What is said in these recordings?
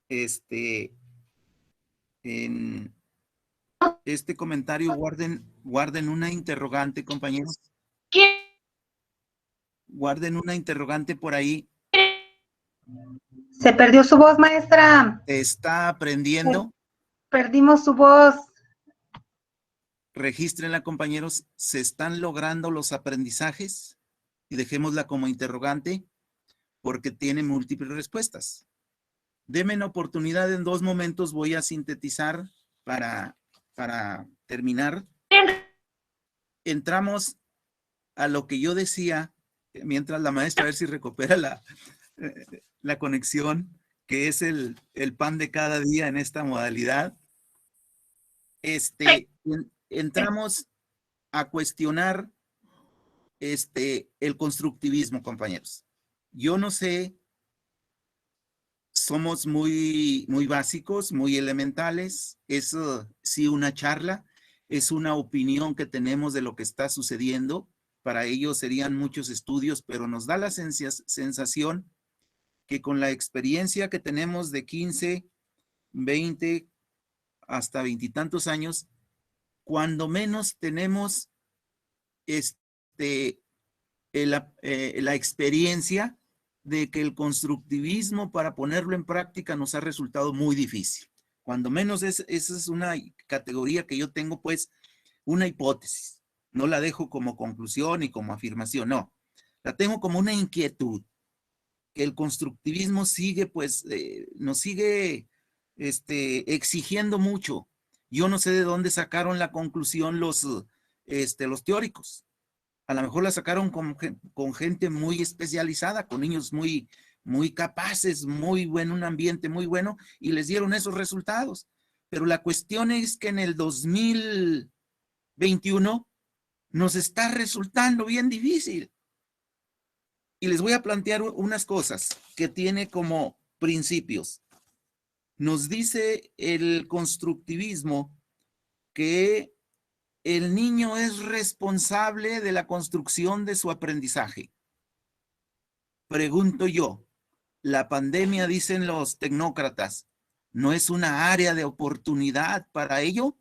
en este comentario guarden una interrogante, compañeros. Guarden una interrogante por ahí. Se perdió su voz, maestra. ¿Está aprendiendo? Perdimos su voz. Regístrenla, compañeros. ¿Se están logrando los aprendizajes? Y dejémosla como interrogante porque tiene múltiples respuestas. Denme una oportunidad, en 2 momentos voy a sintetizar para terminar. Entramos a lo que yo decía, mientras la maestra a ver si recupera la conexión, que es el pan de cada día en esta modalidad. Entramos a cuestionar el constructivismo, compañeros. Yo no sé, somos muy básicos, muy elementales. Es sí una charla, es una opinión que tenemos de lo que está sucediendo. Para ello serían muchos estudios, pero nos da la sensación que con la experiencia que tenemos de 15, 20, hasta 20 y tantos años, cuando menos tenemos la experiencia de que el constructivismo, para ponerlo en práctica, nos ha resultado muy difícil. Cuando menos esa es una categoría que yo tengo, pues, una hipótesis. No la dejo como conclusión y como afirmación, no. La tengo como una inquietud, que el constructivismo sigue, pues, nos sigue exigiendo mucho. Yo no sé de dónde sacaron la conclusión los teóricos. A lo mejor la sacaron con gente muy especializada, con niños muy capaces, un ambiente muy bueno, y les dieron esos resultados. Pero la cuestión es que en el 2021 nos está resultando bien difícil. Y les voy a plantear unas cosas que tiene como principios. Nos dice el constructivismo que el niño es responsable de la construcción de su aprendizaje. Pregunto yo, la pandemia, dicen los tecnócratas, ¿no es una área de oportunidad para ello?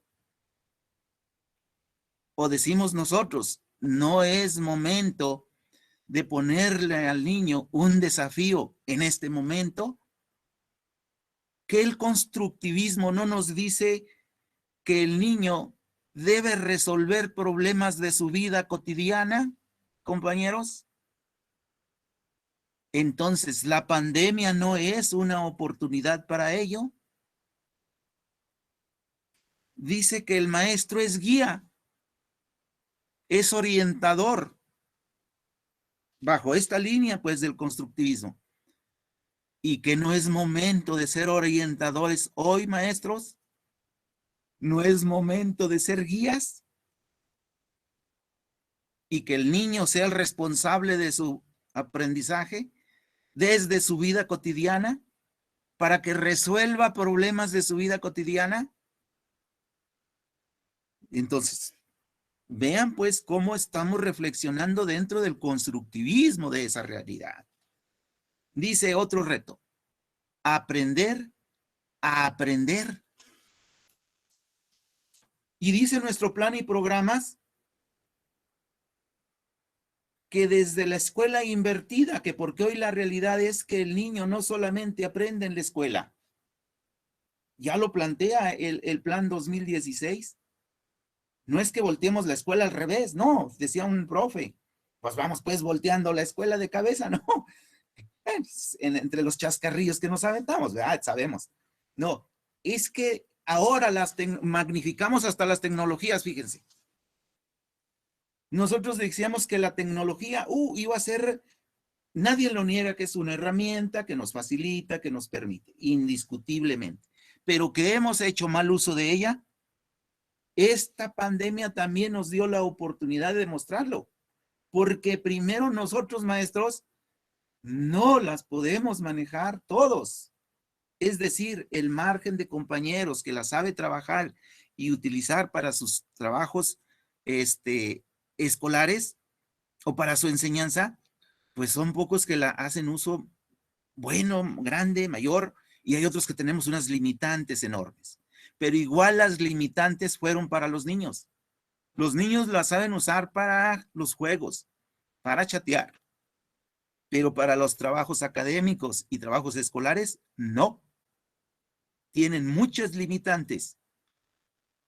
¿O decimos nosotros, no es momento de ponerle al niño un desafío en este momento? ¿Que el constructivismo no nos dice que el niño debe resolver problemas de su vida cotidiana, compañeros? Entonces, ¿la pandemia no es una oportunidad para ello? Dice que el maestro es guía, es orientador, bajo esta línea, pues, del constructivismo. ¿Y que no es momento de ser orientadores hoy, maestros? ¿No es momento de ser guías? Y que el niño sea el responsable de su aprendizaje desde su vida cotidiana, para que resuelva problemas de su vida cotidiana. Entonces, vean pues cómo estamos reflexionando dentro del constructivismo de esa realidad. Dice otro reto, aprender a aprender. Y dice nuestro plan y programas que desde la escuela invertida, que porque hoy la realidad es que el niño no solamente aprende en la escuela, ya lo plantea el plan 2016. No es que volteemos la escuela al revés, no, decía un profe, pues vamos pues volteando la escuela de cabeza, no, entre los chascarrillos que nos aventamos, ¿verdad? Sabemos. No, es que ahora magnificamos hasta las tecnologías, fíjense. Nosotros decíamos que la tecnología, iba a ser, nadie lo niega que es una herramienta que nos facilita, que nos permite, indiscutiblemente, pero que hemos hecho mal uso de ella. Esta pandemia también nos dio la oportunidad de demostrarlo, porque primero nosotros, maestros, no las podemos manejar todos. Es decir, el margen de compañeros que la sabe trabajar y utilizar para sus trabajos escolares o para su enseñanza, pues son pocos que la hacen uso bueno, grande, mayor, y hay otros que tenemos unas limitantes enormes. Pero igual las limitantes fueron para los niños. Los niños las saben usar para los juegos, para chatear, pero para los trabajos académicos y trabajos escolares, no. Tienen muchas limitantes.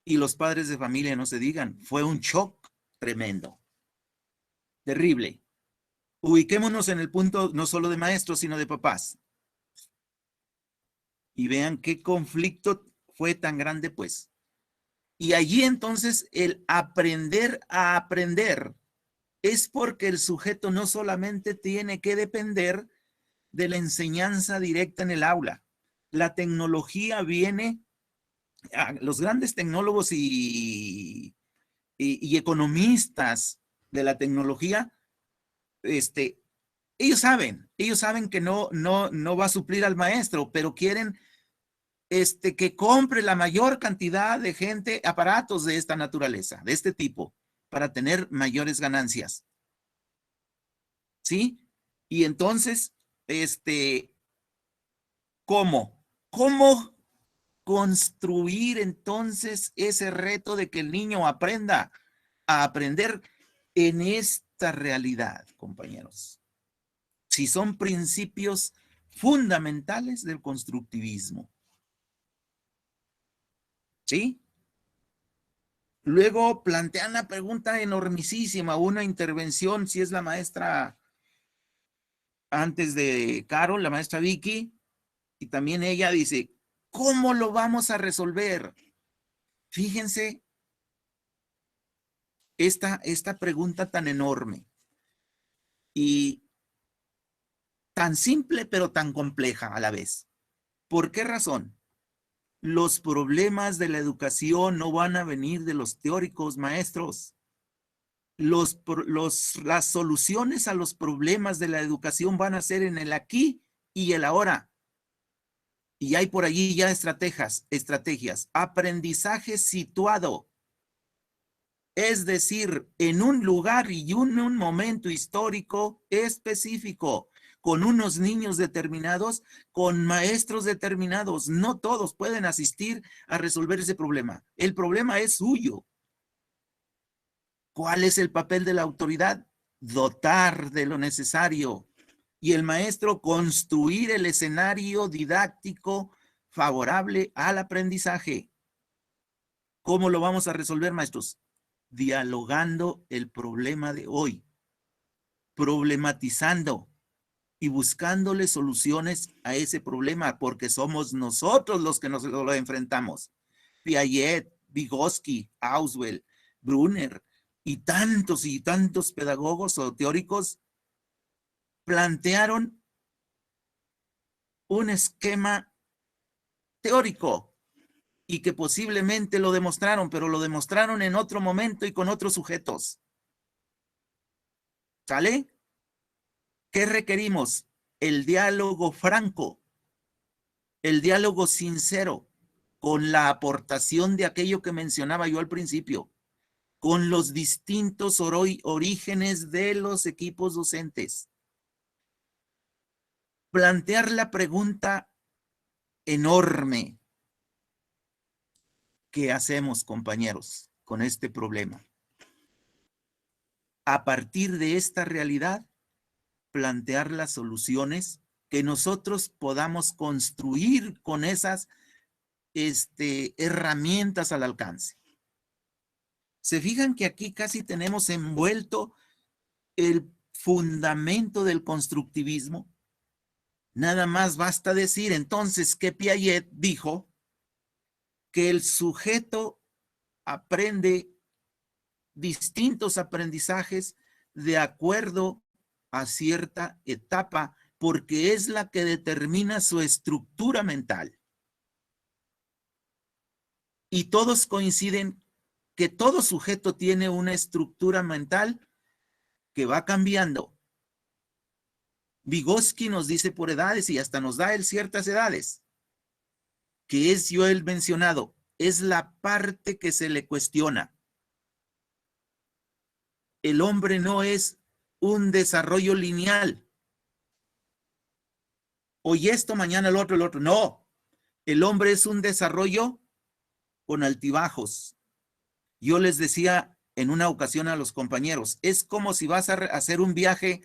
Y los padres de familia, no se digan, fue un shock tremendo. Terrible. Ubiquémonos en el punto no solo de maestros, sino de papás. Y vean qué conflicto fue tan grande, pues. Y allí entonces el aprender a aprender es porque el sujeto no solamente tiene que depender de la enseñanza directa en el aula. La tecnología viene, los grandes tecnólogos y economistas de la tecnología, ellos saben que no va a suplir al maestro, pero quieren que compre la mayor cantidad de gente aparatos de esta naturaleza, de este tipo, para tener mayores ganancias. ¿Sí? Y entonces, ¿cómo? ¿Cómo construir entonces ese reto de que el niño aprenda a aprender en esta realidad, compañeros? Si son principios fundamentales del constructivismo. ¿Sí? Luego plantean una pregunta enormísima, una intervención, si es la maestra antes de Carol, la maestra Vicky, y también ella dice, ¿cómo lo vamos a resolver? Fíjense esta pregunta tan enorme y tan simple pero tan compleja a la vez. ¿Por qué razón? Los problemas de la educación no van a venir de los teóricos maestros. Las soluciones a los problemas de la educación van a ser en el aquí y el ahora. Y hay por allí ya estrategias. Aprendizaje situado. Es decir, en un lugar y en un momento histórico específico, con unos niños determinados, con maestros determinados. No todos pueden asistir a resolver ese problema. El problema es suyo. ¿Cuál es el papel de la autoridad? Dotar de lo necesario. Y el maestro construir el escenario didáctico favorable al aprendizaje. ¿Cómo lo vamos a resolver, maestros? Dialogando el problema de hoy, problematizando y buscándole soluciones a ese problema, porque somos nosotros los que nos lo enfrentamos. Piaget, Vygotsky, Auswell, Brunner y tantos pedagogos o teóricos plantearon un esquema teórico y que posiblemente lo demostraron, pero lo demostraron en otro momento y con otros sujetos. ¿Sale? ¿Qué requerimos? El diálogo franco, el diálogo sincero, con la aportación de aquello que mencionaba yo al principio, con los distintos orígenes de los equipos docentes. Plantear la pregunta enorme. ¿Qué hacemos, compañeros, con este problema? A partir de esta realidad, plantear las soluciones que nosotros podamos construir con esas herramientas al alcance. Se fijan que aquí casi tenemos envuelto el fundamento del constructivismo. Nada más basta decir entonces que Piaget dijo que el sujeto aprende distintos aprendizajes de acuerdo a cierta etapa, porque es la que determina su estructura mental. Y todos coinciden que todo sujeto tiene una estructura mental que va cambiando. Vygotsky nos dice por edades y hasta nos da él ciertas edades, que es yo el mencionado, es la parte que se le cuestiona. El hombre no es un desarrollo lineal. Hoy esto, mañana el otro. No, El hombre es un desarrollo con altibajos. Yo les decía en una ocasión a los compañeros, es como si vas a hacer un viaje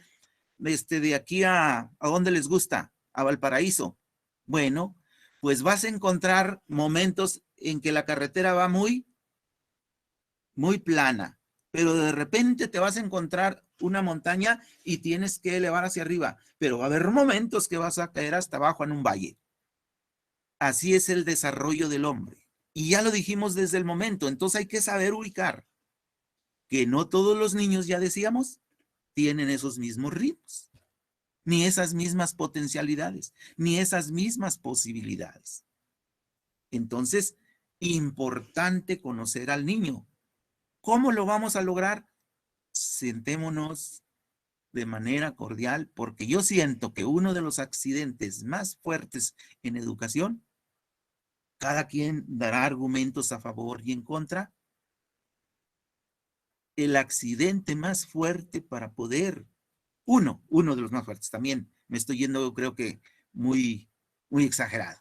de aquí a donde les gusta, a Valparaíso. Bueno, pues vas a encontrar momentos en que la carretera va muy plana, pero de repente te vas a encontrar una montaña y tienes que elevar hacia arriba, pero va a haber momentos que vas a caer hasta abajo en un valle. Así es el desarrollo del hombre. Y ya lo dijimos desde el momento, entonces hay que saber ubicar que no todos los niños, ya decíamos, tienen esos mismos ritmos, ni esas mismas potencialidades, ni esas mismas posibilidades. Entonces, importante conocer al niño. ¿Cómo lo vamos a lograr? Sentémonos de manera cordial, porque yo siento que uno de los accidentes más fuertes en educación, cada quien dará argumentos a favor y en contra, el accidente más fuerte para poder, uno de los más fuertes, también me estoy yendo, creo que muy exagerado.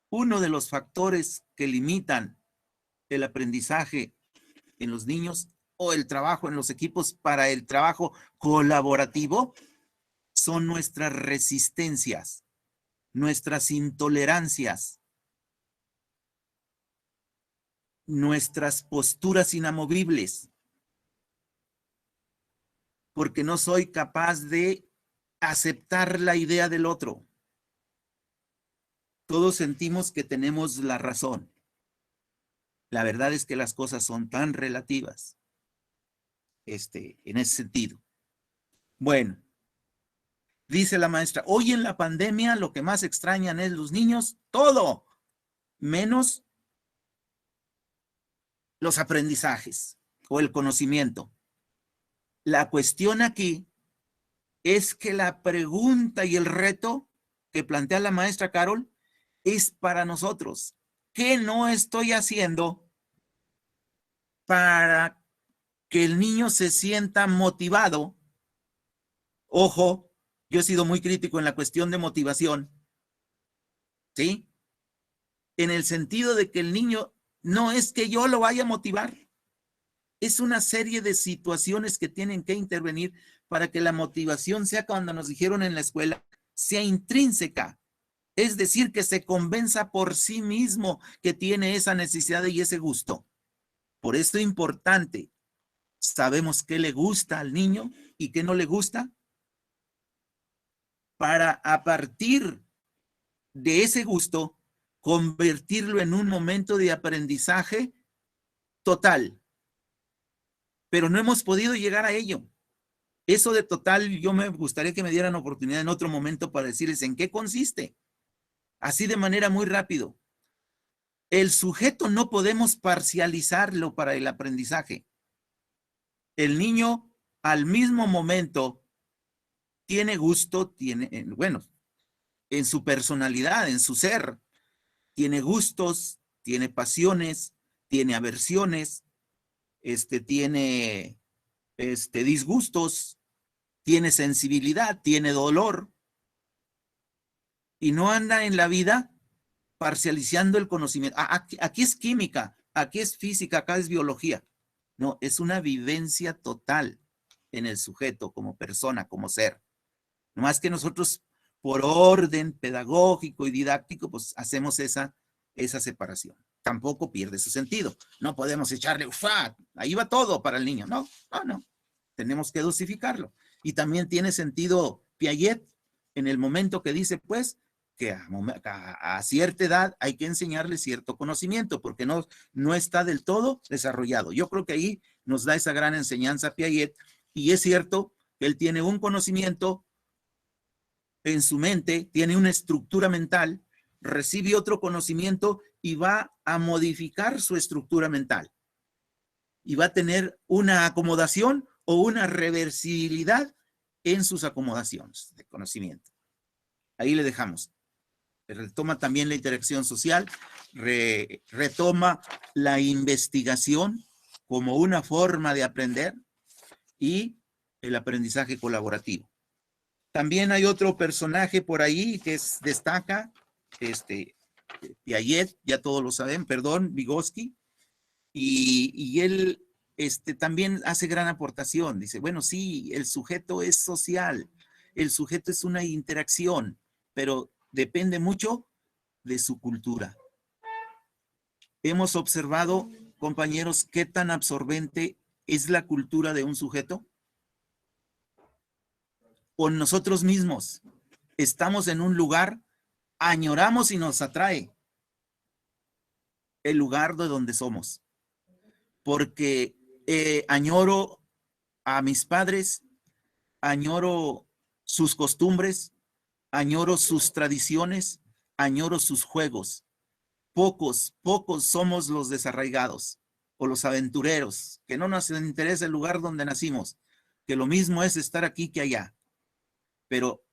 Uno de los factores que limitan el aprendizaje en los niños o el trabajo en los equipos para el trabajo colaborativo son nuestras resistencias, nuestras intolerancias, nuestras posturas inamovibles, porque no soy capaz de aceptar la idea del otro. Todos sentimos que tenemos la razón. La verdad es que las cosas son tan relativas, en ese sentido. Bueno, dice la maestra, hoy en la pandemia lo que más extrañan es los niños, todo, menos los aprendizajes o el conocimiento. La cuestión aquí es que la pregunta y el reto que plantea la maestra Carol es para nosotros. ¿Qué no estoy haciendo para que el niño se sienta motivado? Ojo, yo he sido muy crítico en la cuestión de motivación, ¿sí? En el sentido de que el niño no es que yo lo vaya a motivar, es una serie de situaciones que tienen que intervenir para que la motivación sea, cuando nos dijeron en la escuela, sea intrínseca. Es decir, que se convenza por sí mismo que tiene esa necesidad y ese gusto. Por esto es importante. Sabemos qué le gusta al niño y qué no le gusta, para a partir de ese gusto convertirlo en un momento de aprendizaje total. Pero no hemos podido llegar a ello. Eso de total, yo me gustaría que me dieran oportunidad en otro momento para decirles en qué consiste. Así de manera muy rápido. El sujeto no podemos parcializarlo para el aprendizaje. El niño al mismo momento tiene gusto, bueno, en su personalidad, en su ser, tiene gustos, tiene pasiones, tiene aversiones, tiene disgustos, tiene sensibilidad, tiene dolor, y no anda en la vida parcializando el conocimiento. Aquí es química, aquí es física, acá es biología. No, es una vivencia total en el sujeto como persona, como ser. No más que nosotros, por orden pedagógico y didáctico, pues hacemos esa separación. Tampoco pierde su sentido. No podemos echarle, ¡ufá! Ahí va todo para el niño. No. Tenemos que dosificarlo. Y también tiene sentido Piaget en el momento que dice, pues, que a cierta edad hay que enseñarle cierto conocimiento, porque no está del todo desarrollado. Yo creo que ahí nos da esa gran enseñanza Piaget, y es cierto que él tiene un conocimiento en su mente, tiene una estructura mental, recibe otro conocimiento y va a modificar su estructura mental. Y va a tener una acomodación o una reversibilidad en sus acomodaciones de conocimiento. Ahí le dejamos. Retoma también la interacción social, retoma la investigación como una forma de aprender y el aprendizaje colaborativo. También hay otro personaje por ahí que destaca, Piaget, ya todos lo saben, perdón, Vygotsky, y él también hace gran aportación. Dice, bueno, sí, el sujeto es social, el sujeto es una interacción, pero depende mucho de su cultura. Hemos observado, compañeros, qué tan absorbente es la cultura de un sujeto. O nosotros mismos estamos en un lugar, añoramos y nos atrae el lugar de donde somos. Porque añoro a mis padres, añoro sus costumbres, añoro sus tradiciones, añoro sus juegos. Pocos somos los desarraigados o los aventureros, que no nos interesa el lugar donde nacimos, que lo mismo es estar aquí que allá. Pero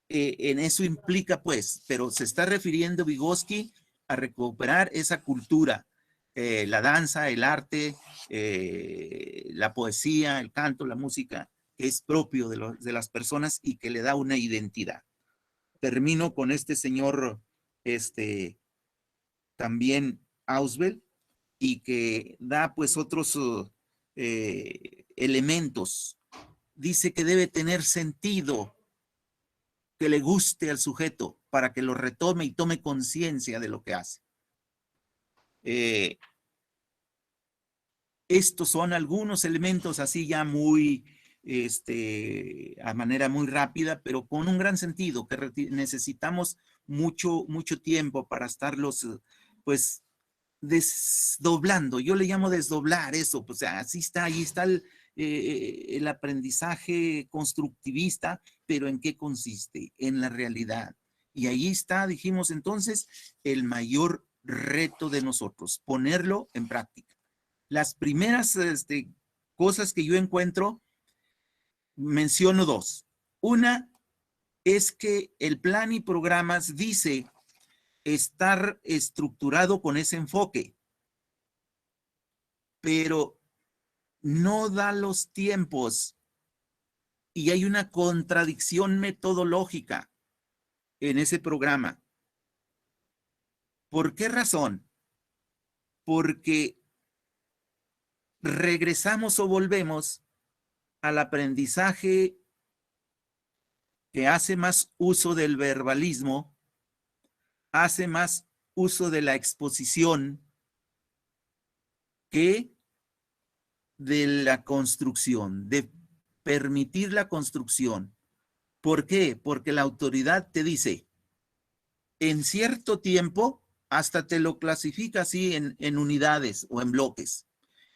en eso implica, pues, pero se está refiriendo Vygotsky a recuperar esa cultura, la danza, el arte, la poesía, el canto, la música, que es propio de las personas y que le da una identidad. Termino con este señor, también Auswell, y que da pues otros elementos. Dice que debe tener sentido, que le guste al sujeto para que lo retome y tome conciencia de lo que hace. Estos son algunos elementos así ya muy, a manera muy rápida, pero con un gran sentido, que necesitamos mucho tiempo para estarlos, pues, desdoblando. Yo le llamo desdoblar eso, pues, así está, ahí está el aprendizaje constructivista, pero ¿en qué consiste? En la realidad. Y ahí está, dijimos entonces, el mayor reto de nosotros, ponerlo en práctica. Las primeras cosas que yo encuentro, menciono dos. Una es que el plan y programas dice estar estructurado con ese enfoque, pero no da los tiempos y hay una contradicción metodológica en ese programa. ¿Por qué razón? Porque regresamos o volvemos al aprendizaje que hace más uso del verbalismo, hace más uso de la exposición que de la construcción, de permitir la construcción. ¿Por qué? Porque la autoridad te dice, en cierto tiempo, hasta te lo clasifica así en unidades o en bloques,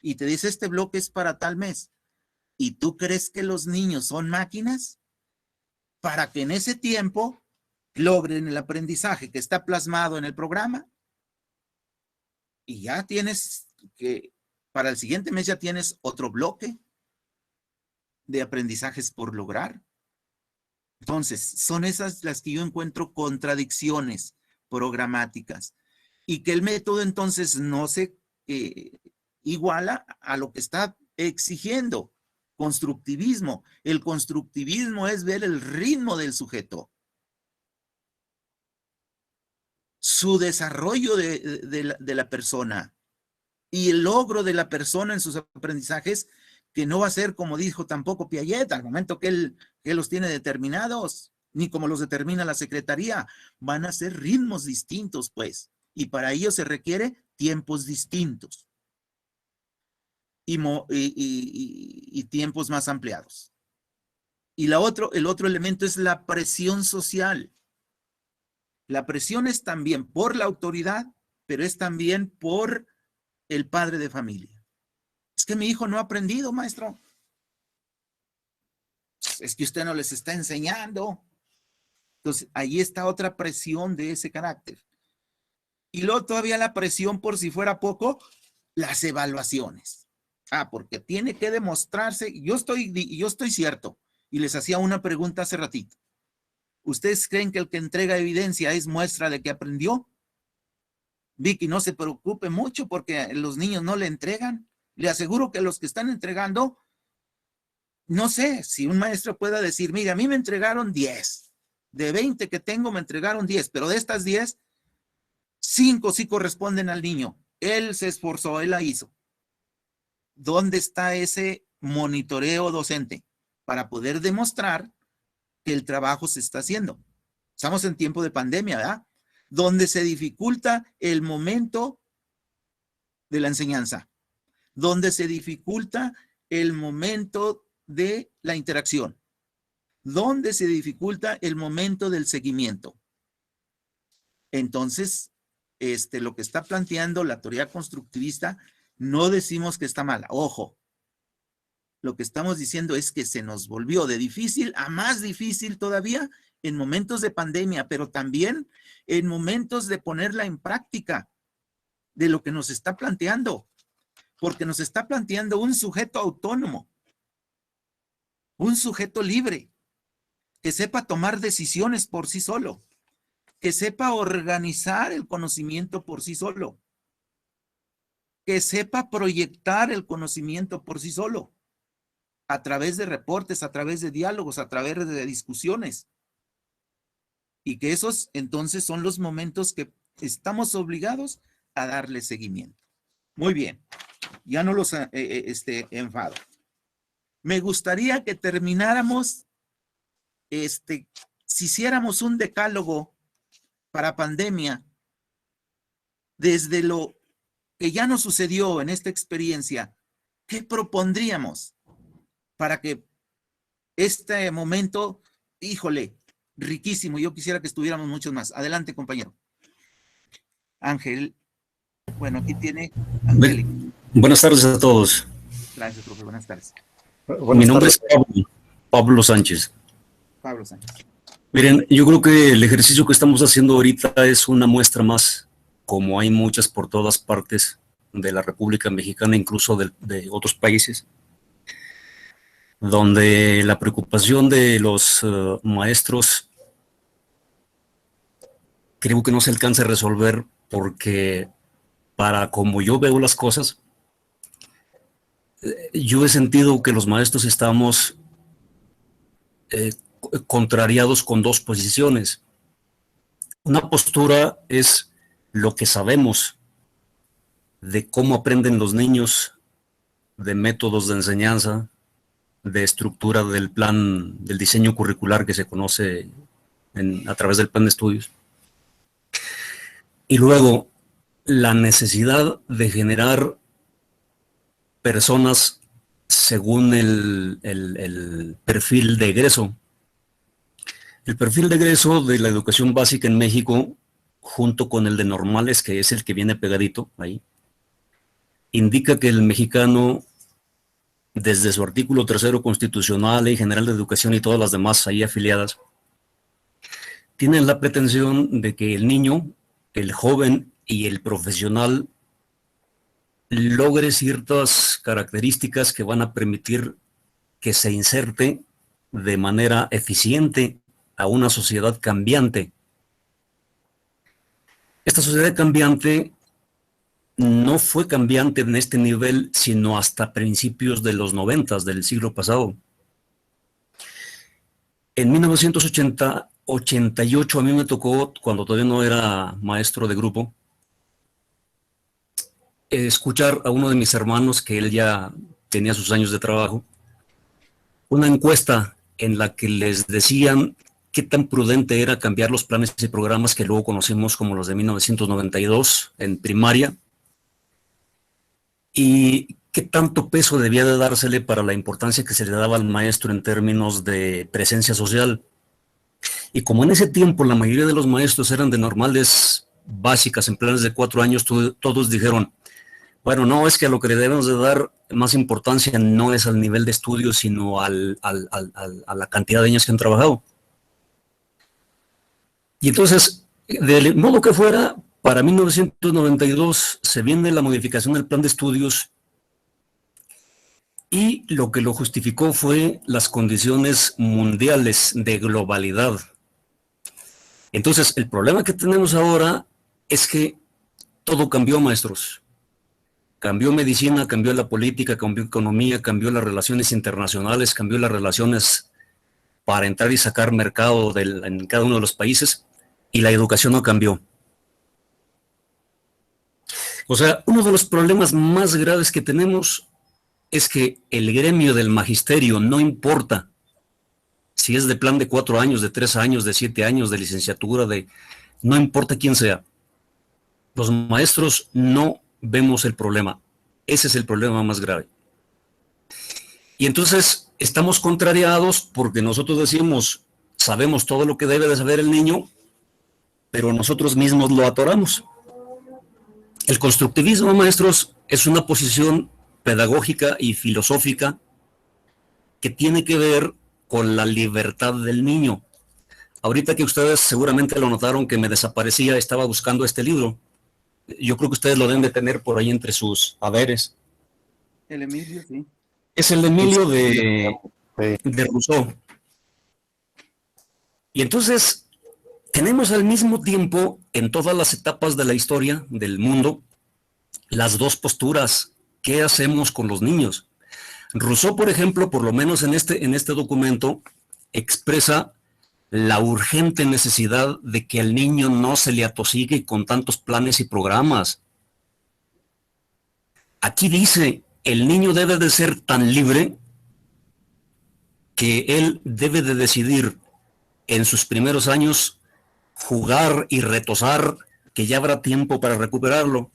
y te dice, este bloque es para tal mes. ¿Y tú crees que los niños son máquinas? Para que en ese tiempo logren el aprendizaje que está plasmado en el programa, y ya tienes que, para el siguiente mes ya tienes otro bloque de aprendizajes por lograr. Entonces, son esas las que yo encuentro contradicciones programáticas, y que el método entonces no se iguala a lo que está exigiendo constructivismo. El constructivismo es ver el ritmo del sujeto, su desarrollo de la persona y el logro de la persona en sus aprendizajes, que no va a ser como dijo tampoco Piaget, al momento que él los tiene determinados, ni como los determina la Secretaría. Van a ser ritmos distintos, pues, y para ello se requiere tiempos distintos y tiempos más ampliados. Y el otro elemento es la presión social. La presión es también por la autoridad, pero es también por el padre de familia. Es que mi hijo no ha aprendido, maestro. Es que usted no les está enseñando. Entonces, ahí está otra presión de ese carácter. Y luego todavía la presión, por si fuera poco, las evaluaciones. Porque tiene que demostrarse, yo estoy cierto, y les hacía una pregunta hace ratito. ¿Ustedes creen que el que entrega evidencia es muestra de que aprendió? Vicky, no se preocupe mucho porque los niños no le entregan. Le aseguro que los que están entregando, no sé si un maestro pueda decir, mira, a mí me entregaron 10. De 20 que tengo me entregaron 10, pero de estas 10, 5 sí corresponden al niño. Él se esforzó, él la hizo. ¿Dónde está ese monitoreo docente? Para poder demostrar que el trabajo se está haciendo. Estamos en tiempo de pandemia, ¿verdad? Donde se dificulta el momento de la enseñanza, donde se dificulta el momento de la interacción, donde se dificulta el momento del seguimiento. Entonces, lo que está planteando la teoría constructivista, no decimos que está mala. Ojo, lo que estamos diciendo es que se nos volvió de difícil a más difícil todavía en momentos de pandemia, pero también en momentos de ponerla en práctica de lo que nos está planteando, porque nos está planteando un sujeto autónomo, un sujeto libre, que sepa tomar decisiones por sí solo, que sepa organizar el conocimiento por sí solo, que sepa proyectar el conocimiento por sí solo, a través de reportes, a través de diálogos, a través de discusiones. Y que esos entonces son los momentos que estamos obligados a darle seguimiento. Muy bien, ya no los enfado. Me gustaría que termináramos, si hiciéramos un decálogo para pandemia, desde lo que ya nos sucedió en esta experiencia, ¿qué propondríamos para que este momento, híjole, riquísimo? Yo quisiera que estuviéramos muchos más. Adelante, compañero. Ángel. Bueno, aquí tiene Angélica. Buenas tardes a todos. Gracias, profe. Buenas tardes. Mi nombre es Pablo Sánchez. Pablo Sánchez. Miren, yo creo que el ejercicio que estamos haciendo ahorita es una muestra más, como hay muchas por todas partes de la República Mexicana, incluso de otros países, donde la preocupación de los maestros creo que no se alcanza a resolver, porque para como yo veo las cosas, yo he sentido que los maestros estamos contrariados con dos posiciones. Una postura es lo que sabemos de cómo aprenden los niños, de métodos de enseñanza, de estructura del plan, del diseño curricular que se conoce a través del plan de estudios. Y luego, la necesidad de generar personas según el perfil de egreso. El perfil de egreso de la educación básica en México, junto con el de normales, que es el que viene pegadito ahí, indica que el mexicano, desde su artículo 3 constitucional, Ley General de Educación y todas las demás ahí afiliadas, tienen la pretensión de que el niño, el joven y el profesional logre ciertas características que van a permitir que se inserte de manera eficiente a una sociedad cambiante. Esta sociedad cambiante no fue cambiante en este nivel, sino hasta principios de los 90 del siglo pasado. En 1988 a mí me tocó, cuando todavía no era maestro de grupo, escuchar a uno de mis hermanos, que él ya tenía sus años de trabajo, una encuesta en la que les decían qué tan prudente era cambiar los planes y programas que luego conocimos como los de 1992 en primaria, y qué tanto peso debía de dársele para la importancia que se le daba al maestro en términos de presencia social. Y como en ese tiempo la mayoría de los maestros eran de normales básicas en planes de 4 años, todos dijeron, bueno, no, es que a lo que le debemos de dar más importancia no es al nivel de estudio, sino a la cantidad de años que han trabajado. Y entonces, del modo que fuera, para 1992 se viene la modificación del plan de estudios, y lo que lo justificó fue las condiciones mundiales de globalidad. Entonces, el problema que tenemos ahora es que todo cambió, maestros. Cambió medicina, cambió la política, cambió economía, cambió las relaciones internacionales, cambió las relaciones para entrar y sacar mercado en cada uno de los países, y la educación no cambió. O sea, uno de los problemas más graves que tenemos es que el gremio del magisterio, no importa si es de plan de 4 años, de 3 años, de 7 años, de licenciatura, no importa quién sea, los maestros no vemos el problema. Ese es el problema más grave. Y entonces estamos contrariados porque nosotros decimos, sabemos todo lo que debe de saber el niño, pero nosotros mismos lo atoramos. El constructivismo, maestros, es una posición pedagógica y filosófica que tiene que ver con la libertad del niño. Ahorita que ustedes seguramente lo notaron que me desaparecía, estaba buscando este libro. Yo creo que ustedes lo deben de tener por ahí entre sus haberes. El Emilio, sí. Es el Emilio de Rousseau. Y entonces tenemos al mismo tiempo, en todas las etapas de la historia del mundo, las dos posturas. ¿Qué hacemos con los niños? Rousseau, por ejemplo, por lo menos en este documento, expresa la urgente necesidad de que al niño no se le atosigue con tantos planes y programas. Aquí dice, el niño debe de ser tan libre que él debe de decidir en sus primeros años jugar y retosar, que ya habrá tiempo para recuperarlo.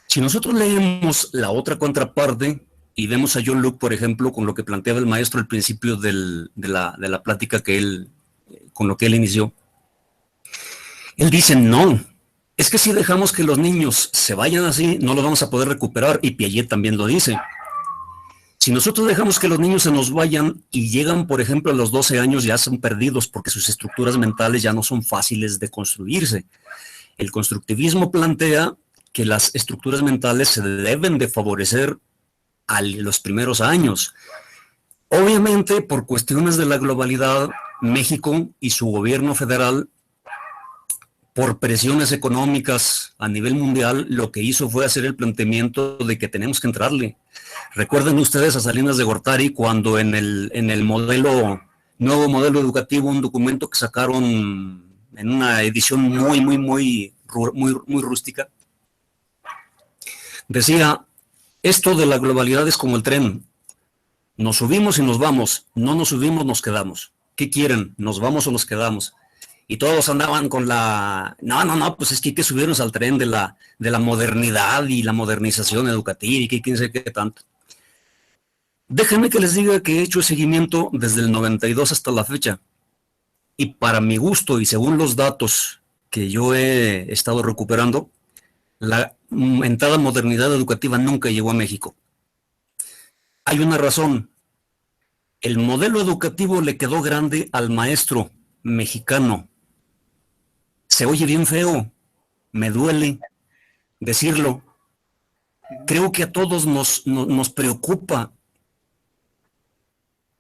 Si nosotros leemos la otra contraparte y vemos a John Locke, por ejemplo, con lo que planteaba el maestro al principio de la plática con lo que él inició, él dice, no, es que si dejamos que los niños se vayan así, no los vamos a poder recuperar, y Piaget también lo dice. Si nosotros dejamos que los niños se nos vayan y llegan, por ejemplo, a los 12 años, ya son perdidos porque sus estructuras mentales ya no son fáciles de construirse. El constructivismo plantea que las estructuras mentales se deben de favorecer a los primeros años. Obviamente, por cuestiones de la globalidad, México y su gobierno federal, por presiones económicas a nivel mundial, lo que hizo fue hacer el planteamiento de que tenemos que entrarle. Recuerden ustedes a Salinas de Gortari cuando en el nuevo modelo educativo, un documento que sacaron en una edición muy rústica, decía, esto de la globalidad es como el tren. Nos subimos y nos vamos, no nos subimos, nos quedamos. ¿Qué quieren? ¿Nos vamos o nos quedamos? Y todos andaban con no, pues es que hay que subirnos al tren de la modernidad y la modernización educativa y que quién sabe qué tanto. Déjenme que les diga que he hecho seguimiento desde el 92 hasta la fecha. Y para mi gusto y según los datos que yo he estado recuperando, la mentada modernidad educativa nunca llegó a México. Hay una razón. El modelo educativo le quedó grande al maestro mexicano. Se oye bien feo, me duele decirlo. Creo que a todos nos preocupa,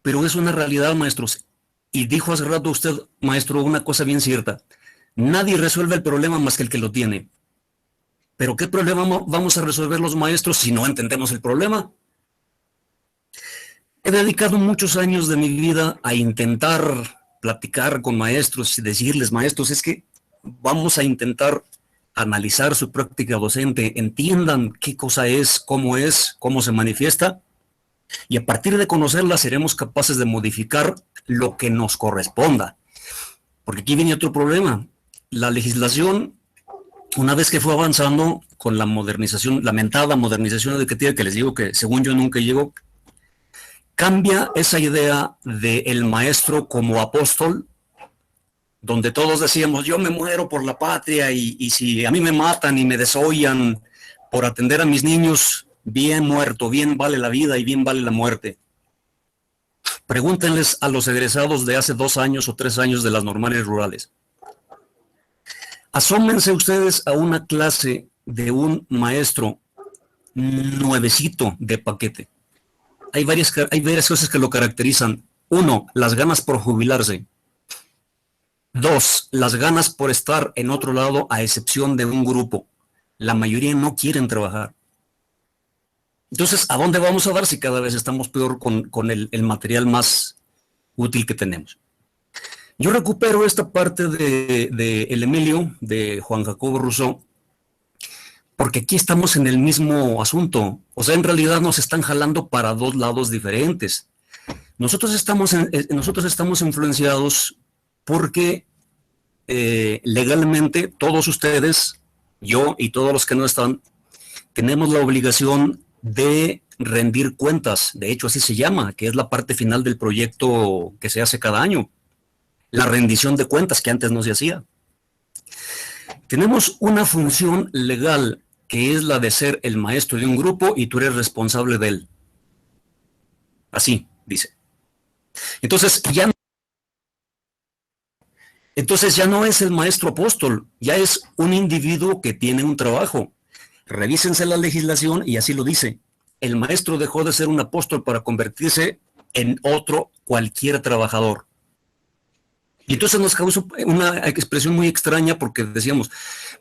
pero es una realidad, maestros. Y dijo hace rato usted, maestro, una cosa bien cierta. Nadie resuelve el problema más que el que lo tiene. Pero ¿qué problema vamos a resolver los maestros si no entendemos el problema? He dedicado muchos años de mi vida a intentar platicar con maestros y decirles, maestros, es que vamos a intentar analizar su práctica docente, entiendan qué cosa es, cómo se manifiesta, y a partir de conocerla seremos capaces de modificar lo que nos corresponda. Porque aquí viene otro problema. La legislación, una vez que fue avanzando con la modernización, la mentada modernización educativa, que les digo que según yo nunca llegó, cambia esa idea del maestro como apóstol, donde todos decíamos, yo me muero por la patria y si a mí me matan y me desollan por atender a mis niños, bien muerto, bien vale la vida y bien vale la muerte. Pregúntenles a los egresados de hace 2 años o 3 años de las normales rurales. Asómense ustedes a una clase de un maestro nuevecito de paquete. Hay varias cosas que lo caracterizan. 1, las ganas por jubilarse. 2, las ganas por estar en otro lado a excepción de un grupo. La mayoría no quieren trabajar. Entonces, ¿a dónde vamos a dar si cada vez estamos peor con el material más útil que tenemos? Yo recupero esta parte de El Emilio, de Juan Jacobo Rousseau, Porque aquí estamos en el mismo asunto. O sea, en realidad nos están jalando para dos lados diferentes. Nosotros estamos influenciados porque legalmente todos ustedes, yo y todos los que no están, tenemos la obligación de rendir cuentas. De hecho, así se llama, que es la parte final del proyecto que se hace cada año. La rendición de cuentas, que antes no se hacía. Tenemos una función legal que es la de ser el maestro de un grupo y tú eres responsable de él. Así dice. Entonces ya no es el maestro apóstol, ya es un individuo que tiene un trabajo. Revísense la legislación y así lo dice. El maestro dejó de ser un apóstol para convertirse en otro cualquier trabajador. Y entonces nos causó una expresión muy extraña porque decíamos,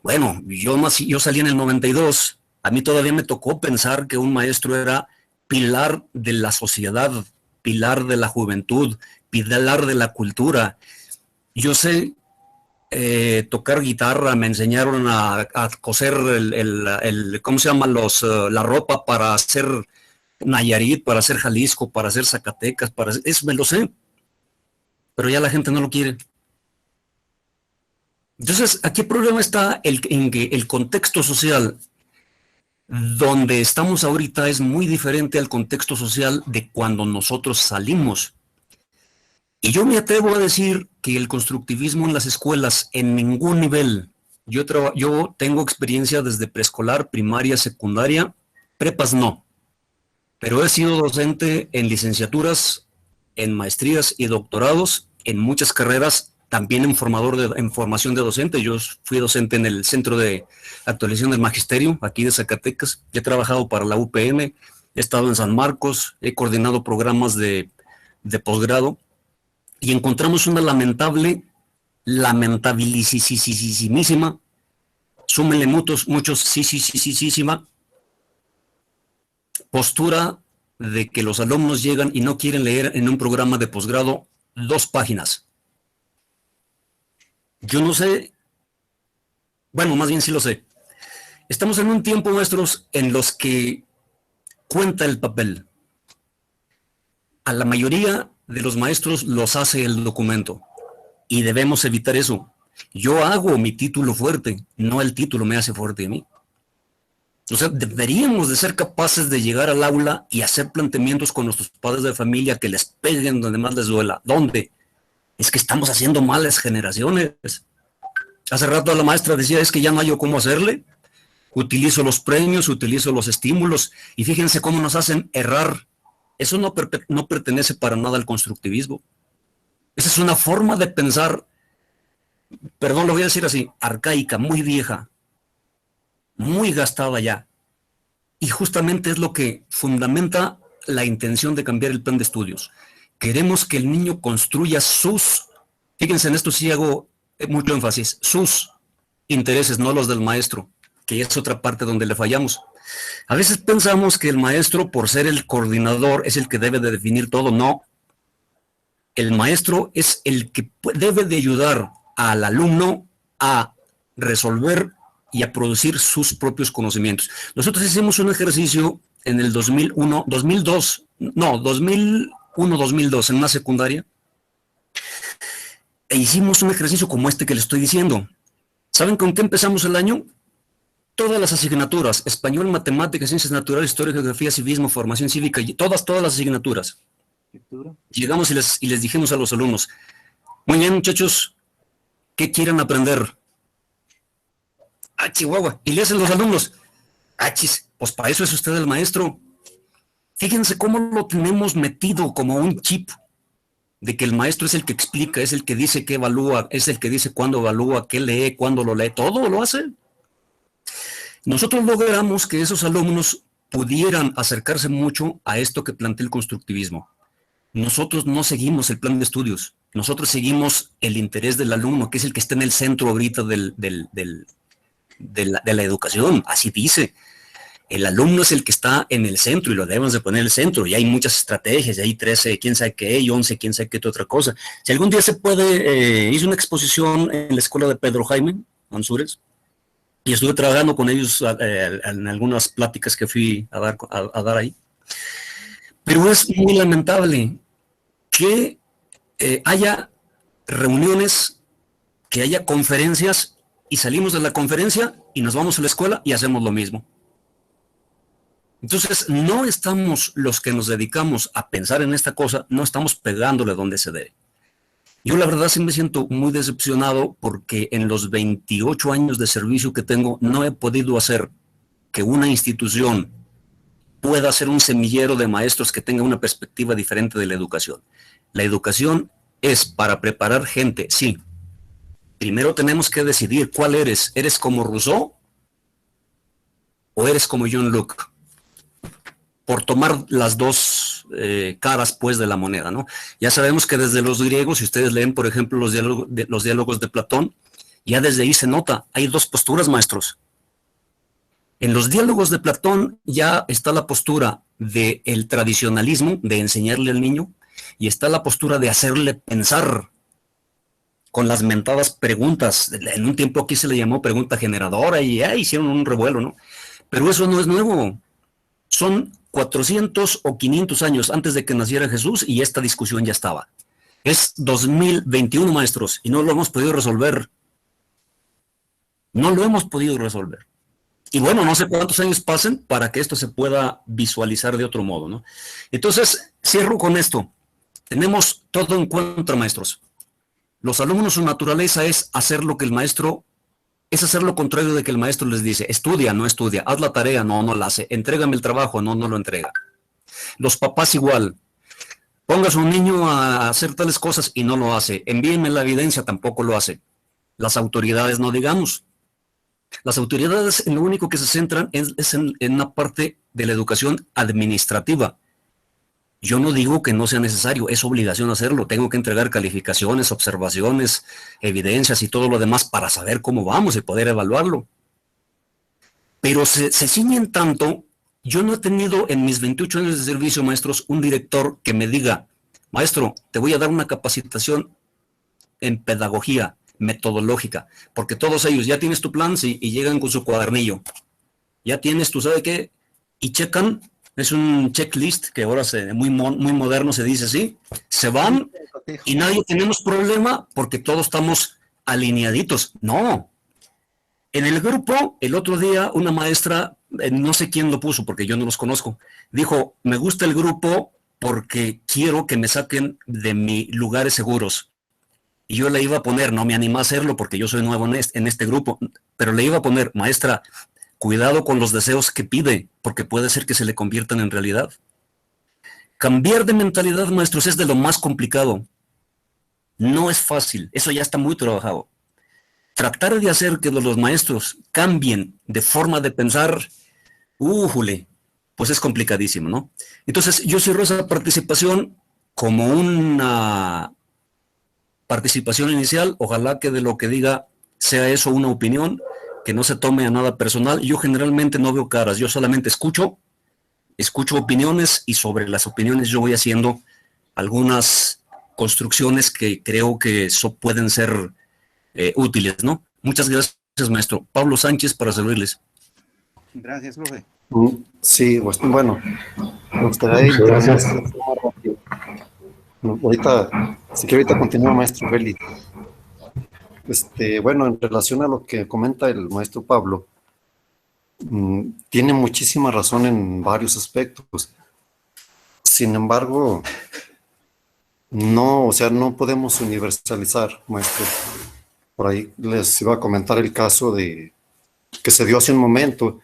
bueno, yo salí en el 92, a mí todavía me tocó pensar que un maestro era pilar de la sociedad, pilar de la juventud, pilar de la cultura. Yo sé tocar guitarra, me enseñaron a coser ¿cómo se llama? La ropa para hacer Nayarit, para hacer Jalisco, para hacer Zacatecas, eso me lo sé. Pero ya la gente no lo quiere. Entonces, aquí el problema está en que el contexto social donde estamos ahorita es muy diferente al contexto social de cuando nosotros salimos. Y yo me atrevo a decir que el constructivismo en las escuelas, en ningún nivel, yo tengo experiencia desde preescolar, primaria, secundaria, prepas no, pero he sido docente en licenciaturas, en maestrías y doctorados, en muchas carreras, también en formación de docente. Yo fui docente en el Centro de Actualización del Magisterio, aquí de Zacatecas. He trabajado para la UPN, he estado en San Marcos, he coordinado programas de posgrado, y encontramos una lamentabilísima, súmenle muchos, postura de que los alumnos llegan y no quieren leer en un programa de posgrado 2 páginas. Yo no sé, bueno, más bien sí lo sé. Estamos en un tiempo, maestros, en los que cuenta el papel. A la mayoría de los maestros los hace el documento y debemos evitar eso. Yo hago mi título fuerte, no el título me hace fuerte a mí. O sea, deberíamos de ser capaces de llegar al aula y hacer planteamientos con nuestros padres de familia que les peguen donde más les duela. ¿Dónde? Es que estamos haciendo malas generaciones. Hace rato la maestra decía, es que ya no hay cómo hacerle. Utilizo los premios, utilizo los estímulos y fíjense cómo nos hacen errar. Eso no pertenece para nada al constructivismo. Esa es una forma de pensar, perdón, lo voy a decir así, arcaica, muy vieja, muy gastada ya. Y justamente es lo que fundamenta la intención de cambiar el plan de estudios. Queremos que el niño construya fíjense en esto sí hago mucho énfasis, sus intereses, no los del maestro, que es otra parte donde le fallamos. A veces pensamos que el maestro, por ser el coordinador, es el que debe de definir todo. No. El maestro es el que debe de ayudar al alumno a resolver y a producir sus propios conocimientos. Nosotros hicimos un ejercicio en el 2002, en una secundaria, e hicimos un ejercicio como este que le estoy diciendo. ¿Saben con qué empezamos el año? Todas las asignaturas, español, matemáticas, ciencias naturales, historia, geografía, civismo, formación cívica, todas las asignaturas. Llegamos y les dijimos a los alumnos, muy bien, muchachos, ¿qué quieren aprender? Ah, Chihuahua. Y le hacen los alumnos, pues para eso es usted el maestro. Fíjense cómo lo tenemos metido como un chip, de que el maestro es el que explica, es el que dice qué evalúa, es el que dice cuándo evalúa, qué lee, cuándo lo lee, todo lo hace. Nosotros logramos que esos alumnos pudieran acercarse mucho a esto que plantea el constructivismo. Nosotros no seguimos el plan de estudios, nosotros seguimos el interés del alumno, que es el que está en el centro ahorita de la educación, así dice. El alumno es el que está en el centro y lo debemos de poner en el centro, y hay muchas estrategias, y hay 13, quién sabe qué, y 11, quién sabe qué otra cosa. Si algún día se puede, hice una exposición en la escuela de Pedro Jaime Ansúrez, y estuve trabajando con ellos en algunas pláticas que fui a dar ahí. Pero es muy lamentable que haya reuniones, que haya conferencias y salimos de la conferencia y nos vamos a la escuela y hacemos lo mismo. Entonces, no estamos los que nos dedicamos a pensar en esta cosa, no estamos pegándole donde se debe. Yo la verdad sí me siento muy decepcionado porque en los 28 años de servicio que tengo no he podido hacer que una institución pueda ser un semillero de maestros que tenga una perspectiva diferente de la educación. La educación es para preparar gente, sí. Primero tenemos que decidir cuál eres. ¿Eres como Rousseau o eres como John Locke? Por tomar las dos caras, pues, de la moneda, ¿no? Ya sabemos que desde los griegos, si ustedes leen, por ejemplo, los diálogos de Platón, ya desde ahí se nota, hay dos posturas, maestros. En los diálogos de Platón ya está la postura del tradicionalismo, de enseñarle al niño, y está la postura de hacerle pensar con las mentadas preguntas. En un tiempo aquí se le llamó pregunta generadora y hicieron un revuelo, ¿no? Pero eso no es nuevo. Son 400 o 500 años antes de que naciera Jesús y esta discusión ya estaba. Es 2021, maestros, y no lo hemos podido resolver. No lo hemos podido resolver. Y bueno, no sé cuántos años pasen para que esto se pueda visualizar de otro modo, ¿no? Entonces, cierro con esto. Tenemos todo en contra, maestros. Los alumnos, su naturaleza es hacer lo que el maestro, es hacer lo contrario de que el maestro les dice. Estudia, no estudia. Haz la tarea, no, no la hace. Entrégame el trabajo, no, no lo entrega. Los papás igual. Ponga a su niño a hacer tales cosas y no lo hace. Envíenme la evidencia, tampoco lo hace. Las autoridades, no digamos. Las autoridades en lo único que se centran es en una parte de la educación administrativa. Yo no digo que no sea necesario, es obligación hacerlo. Tengo que entregar calificaciones, observaciones, evidencias y todo lo demás para saber cómo vamos y poder evaluarlo. Pero se ciñen tanto. Yo no he tenido en mis 28 años de servicio, maestros, un director que me diga, maestro, te voy a dar una capacitación en pedagogía metodológica, porque todos ellos, ya tienes tu plan, sí, y llegan con su cuadernillo. Ya tienes, tú sabes qué, y checan. Es un checklist que ahora muy moderno se dice así. Se van y nadie tenemos problema porque todos estamos alineaditos. No. En el grupo, el otro día, una maestra, no sé quién lo puso porque yo no los conozco, dijo, me gusta el grupo porque quiero que me saquen de mis lugares seguros. Y yo le iba a poner, no me animé a hacerlo porque yo soy nuevo en este grupo, pero le iba a poner, maestra, cuidado con los deseos que pide, porque puede ser que se le conviertan en realidad. Cambiar de mentalidad, maestros, es de lo más complicado. No es fácil, eso ya está muy trabajado. Tratar de hacer que los maestros cambien de forma de pensar, pues es complicadísimo, ¿no? Entonces, yo cierro esa participación como una participación inicial. Ojalá que de lo que diga sea eso una opinión, que no se tome a nada personal. Yo generalmente no veo caras, yo solamente escucho opiniones y sobre las opiniones yo voy haciendo algunas construcciones que creo que pueden ser útiles, ¿no? Muchas gracias, maestro. Pablo Sánchez para servirles. Gracias, profe. Sí, pues, bueno, me gustaría ir Gracias. ahorita, si quiere ahorita continúa, maestro Félix. Bueno, en relación a lo que comenta el maestro Pablo, tiene muchísima razón en varios aspectos. Sin embargo, no, o sea, no podemos universalizar, maestro. Por ahí les iba a comentar el caso que se dio hace un momento.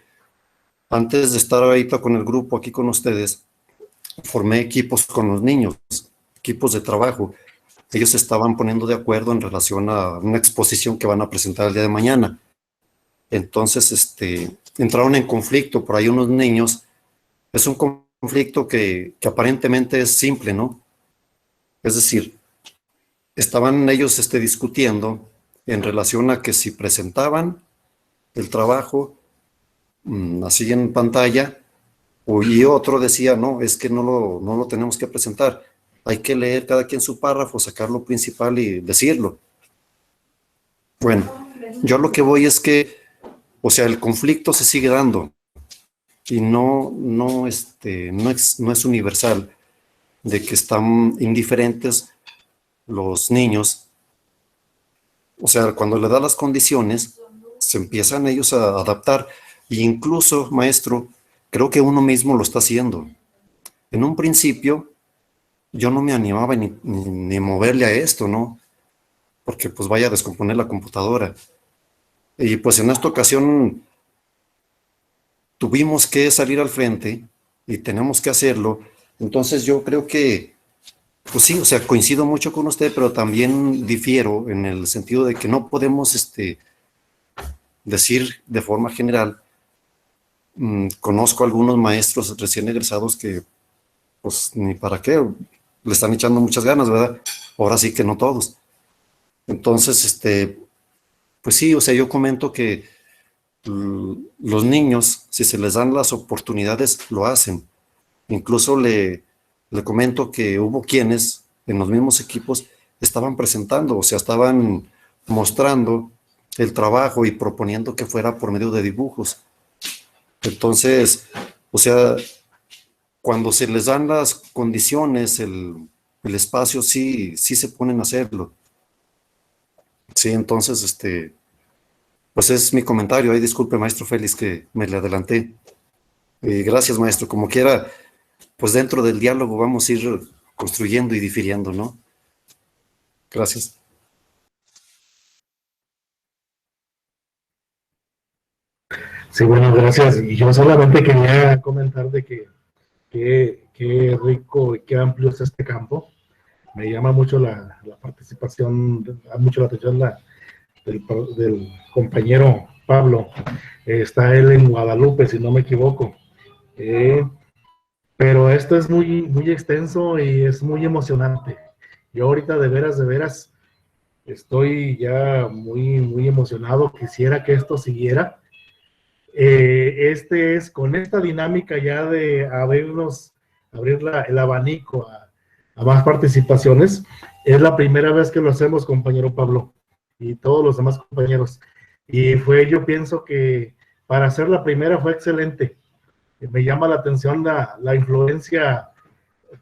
Antes de estar ahorita con el grupo aquí con ustedes, formé equipos con los niños, equipos de trabajo. Ellos se estaban poniendo de acuerdo en relación a una exposición que van a presentar el día de mañana. Entonces, entraron en conflicto por ahí unos niños. Es un conflicto que aparentemente es simple, ¿no? Es decir, estaban ellos discutiendo en relación a que si presentaban el trabajo así en pantalla, y otro decía, no, es que no lo tenemos que presentar. Hay que leer cada quien su párrafo, sacar lo principal y decirlo. Bueno, yo lo que voy es que o sea, el conflicto se sigue dando y no es universal, de que están indiferentes los niños. O sea, cuando le da las condiciones, se empiezan ellos a adaptar. E incluso, maestro, creo que uno mismo lo está haciendo. En un principio, yo no me animaba ni moverle a esto, ¿no? Porque pues vaya a descomponer la computadora. Y pues en esta ocasión tuvimos que salir al frente y tenemos que hacerlo. Entonces yo creo que, pues sí, o sea, coincido mucho con usted, pero también difiero en el sentido de que no podemos decir de forma general. Conozco algunos maestros recién egresados que, pues, ni para qué, le están echando muchas ganas, ¿verdad? Ahora sí que no todos. Entonces, pues sí, o sea, yo comento que los niños, si se les dan las oportunidades, lo hacen. Incluso le comento que hubo quienes en los mismos equipos estaban presentando, o sea, estaban mostrando el trabajo y proponiendo que fuera por medio de dibujos. Entonces, o sea, cuando se les dan las condiciones, el espacio, sí se ponen a hacerlo. Sí, entonces, pues es mi comentario. Ahí disculpe, maestro Félix, que me le adelanté. Gracias, maestro. Como quiera, pues dentro del diálogo vamos a ir construyendo y difiriendo, ¿no? Gracias. Sí, bueno, gracias. Y yo solamente quería comentar de que qué rico y qué amplio es este campo. Me llama mucho la participación, da mucho la atención del compañero Pablo. Está él en Guadalupe, si no me equivoco. Pero esto es muy, muy extenso y es muy emocionante. Yo ahorita de veras, estoy ya muy, muy emocionado. Quisiera que esto siguiera. Es con esta dinámica ya de abrir el abanico a más participaciones. Es la primera vez que lo hacemos, compañero Pablo, y todos los demás compañeros. Y yo pienso que para ser la primera fue excelente. Me llama la atención la influencia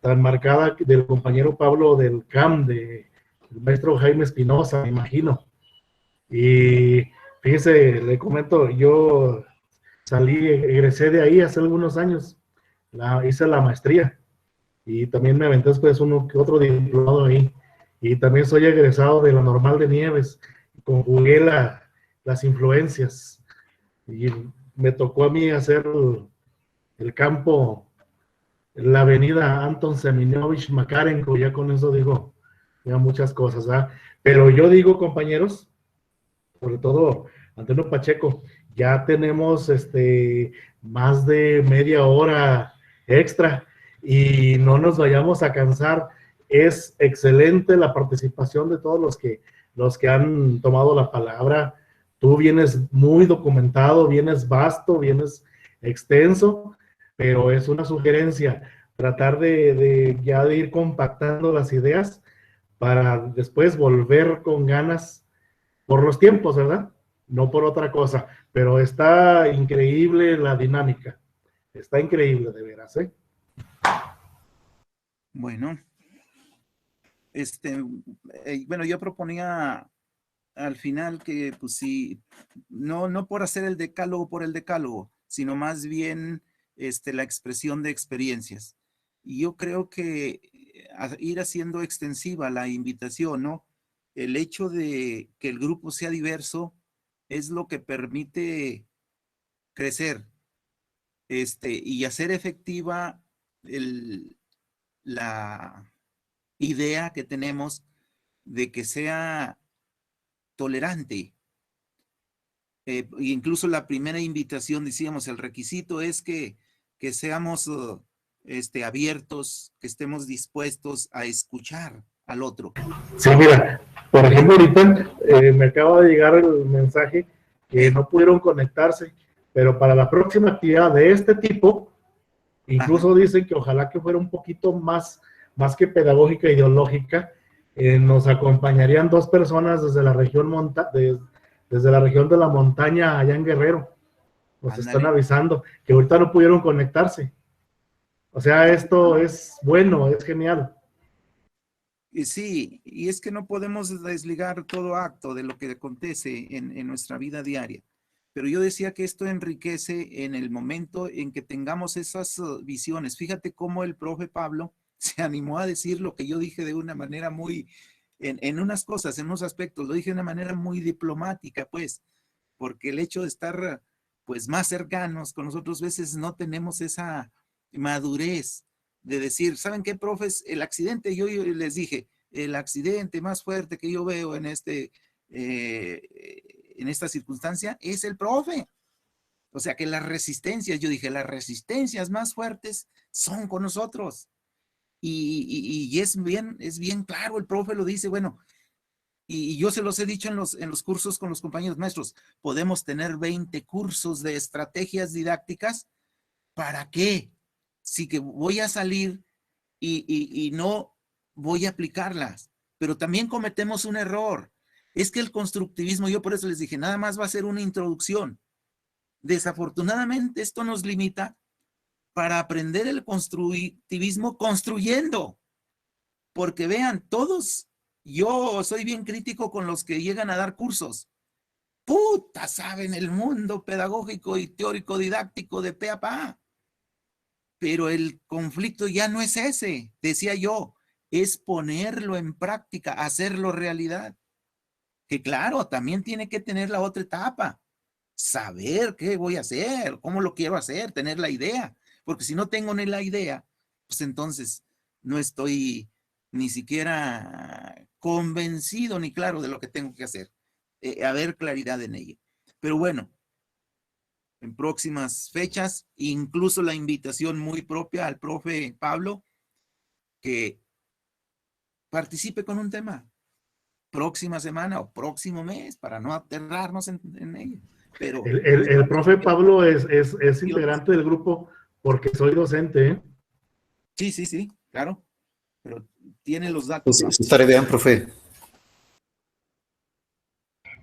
tan marcada del compañero Pablo del CAM, del maestro Jaime Espinosa, me imagino. Y fíjese, le comento, yo egresé de ahí hace algunos años, hice la maestría y también me aventé después uno que otro diplomado ahí. Y también soy egresado de la Normal de Nieves, conjugué las influencias y me tocó a mí hacer el campo, la avenida Anton Semyonovich Makarenko, ya con eso digo ya muchas cosas, ¿verdad? Pero yo digo, compañeros, sobre todo Antonio Pacheco, ya tenemos más de media hora extra y no nos vayamos a cansar. Es excelente la participación de todos los que han tomado la palabra. Tú vienes muy documentado, vienes vasto, vienes extenso, pero es una sugerencia tratar de ir compactando las ideas para después volver con ganas por los tiempos, ¿verdad? No por otra cosa, pero está increíble la dinámica. Está increíble, de veras, ¿eh? Bueno, bueno, yo proponía al final que, pues sí, no por hacer el decálogo por el decálogo, sino más bien la expresión de experiencias. Y yo creo que ir haciendo extensiva la invitación, ¿no? El hecho de que el grupo sea diverso es lo que permite crecer y hacer efectiva la idea que tenemos de que sea tolerante. Incluso la primera invitación, decíamos, el requisito es que seamos abiertos, que estemos dispuestos a escuchar al otro. Sí, mira, por ejemplo, ahorita me acaba de llegar el mensaje que no pudieron conectarse, pero para la próxima actividad de este tipo, incluso dicen que ojalá que fuera un poquito más que pedagógica e ideológica, nos acompañarían 2 personas desde la región desde la región de la montaña allá en Guerrero. Nos Ándale. están avisando que ahorita no pudieron conectarse. O sea, esto es bueno, es genial. Y sí, y es que no podemos desligar todo acto de lo que acontece en nuestra vida diaria. Pero yo decía que esto enriquece en el momento en que tengamos esas visiones. Fíjate cómo el profe Pablo se animó a decir lo que yo dije de una manera muy, en unas cosas, en unos aspectos, lo dije de una manera muy diplomática, pues, porque el hecho de estar pues más cercanos con nosotros, veces no tenemos esa madurez de decir, ¿saben qué, profes? El accidente, yo les dije, el accidente más fuerte que yo veo en esta circunstancia es el profe. O sea que las resistencias, yo dije, las resistencias más fuertes son con nosotros. Y es bien claro, el profe lo dice, bueno, y yo se los he dicho en los cursos con los compañeros maestros, podemos tener 20 cursos de estrategias didácticas, ¿para qué? Si que voy a salir y no voy a aplicarlas, pero también cometemos un error. Es que el constructivismo, yo por eso les dije, nada más va a ser una introducción. Desafortunadamente esto nos limita para aprender el constructivismo construyendo. Porque vean, todos, yo soy bien crítico con los que llegan a dar cursos. Puta, saben el mundo pedagógico y teórico didáctico de pe a pa. Pero el conflicto ya no es ese, decía yo, es ponerlo en práctica, hacerlo realidad. Que claro, también tiene que tener la otra etapa, saber qué voy a hacer, cómo lo quiero hacer, tener la idea. Porque si no tengo ni la idea, pues entonces no estoy ni siquiera convencido ni claro de lo que tengo que hacer. Haber claridad en ello. Pero bueno, en próximas fechas, incluso la invitación muy propia al profe Pablo, que participe con un tema próxima semana o próximo mes, para no aterrarnos en ello. Pero El profe Pablo es integrante del grupo porque soy docente, ¿eh? Sí, claro, pero tiene los datos. Sí, sí, estaré bien, profe.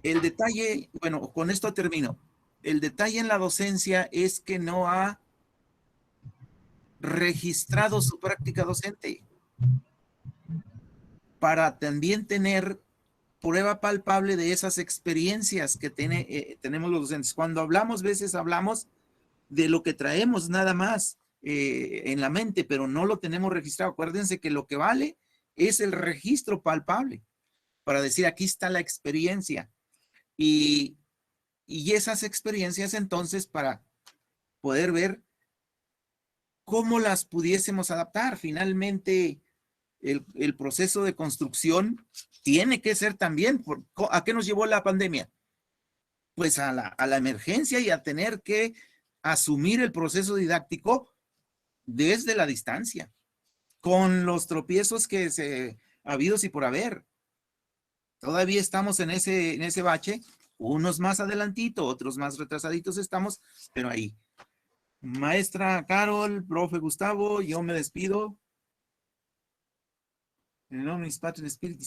El detalle, bueno, con esto termino. El detalle en la docencia es que no ha registrado su práctica docente para también tener prueba palpable de esas experiencias que tenemos los docentes. Cuando hablamos, veces hablamos de lo que traemos nada más en la mente, pero no lo tenemos registrado. Acuérdense que lo que vale es el registro palpable para decir aquí está la experiencia. Y esas experiencias entonces para poder ver cómo las pudiésemos adaptar. Finalmente, el proceso de construcción tiene que ser también, ¿a qué nos llevó la pandemia? Pues a la emergencia y a tener que asumir el proceso didáctico desde la distancia, con los tropiezos que se habidos y por haber. Todavía estamos en ese bache, unos más adelantito, otros más retrasaditos estamos, pero ahí. Maestra Carol, profe Gustavo, yo me despido. En el nombre de mis Patris Espíritus.